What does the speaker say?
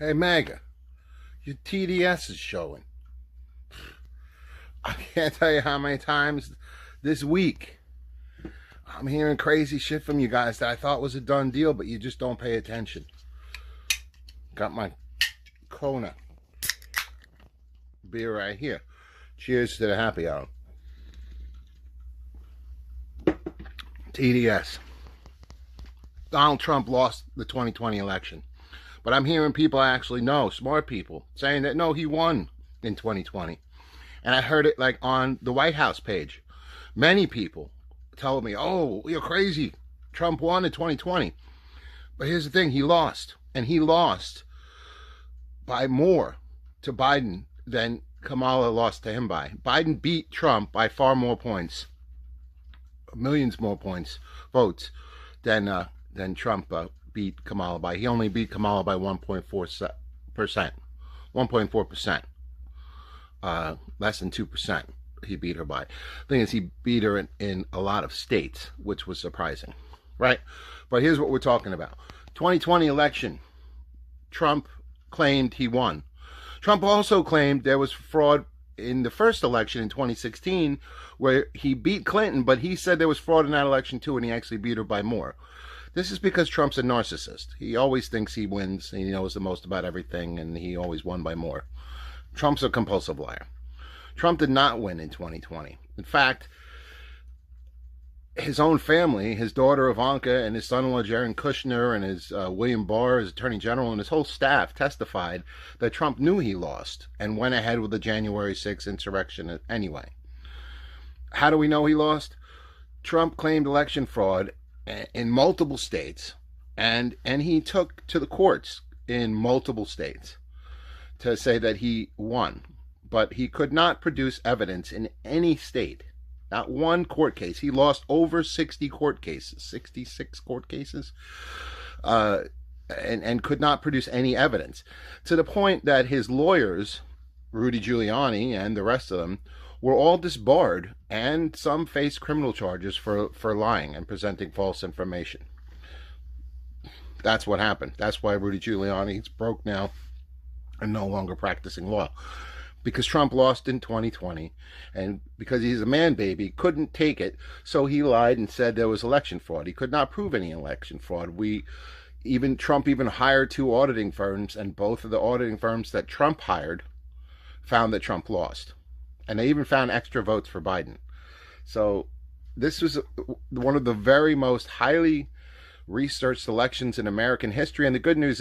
Hey, MAGA, your TDS is showing. I can't tell you how many times this week I'm hearing crazy shit from you guys that I thought was a done deal, but you just don't pay attention. Got my Kona beer right here. Cheers to the happy hour. TDS. Donald Trump lost the 2020 election. But I'm hearing people I actually know, smart people, saying that no, he won in 2020. And I heard it like on the White House page. Many people told me, oh, you're crazy. Trump won in 2020. But here's the thing, he lost. And he lost by more to Biden than Kamala lost to him by. Biden beat Trump by far more points, millions more points, votes, than Trump beat Kamala by. He only beat Kamala by 1.4%. 1.4%. Less than 2% he beat her by. The thing is, he beat her in a lot of states, which was surprising, right? But here's what we're talking about. 2020 election, Trump claimed he won. Trump also claimed there was fraud in the first election in 2016 where he beat Clinton, but he said there was fraud in that election too, and he actually beat her by more. This is because Trump's a narcissist. He always thinks he wins, and he knows the most about everything, and he always won by more. Trump's a compulsive liar. Trump did not win in 2020. In fact, his own family, his daughter Ivanka and his son-in-law Jared Kushner and his William Barr, his attorney general, and his whole staff testified that Trump knew he lost and went ahead with the January 6th insurrection anyway. How do we know he lost? Trump claimed election fraud in multiple states, and he took to the courts in multiple states to say that he won, but he could not produce evidence in any state, not one court case. He lost over 60 court cases, 66 court cases, and could not produce any evidence, to the point that his lawyers, Rudy Giuliani and the rest of them, were all disbarred, and some faced criminal charges for lying and presenting false information. That's what happened. That's why Rudy Giuliani is broke now and no longer practicing law. Because Trump lost in 2020, and because he's a man baby, couldn't take it, so he lied and said there was election fraud. He could not prove any election fraud. Trump even hired 2 auditing firms, and both of the auditing firms that Trump hired found that Trump lost. And they even found extra votes for Biden. So this was one of the very most highly researched elections in American history. And the good news is,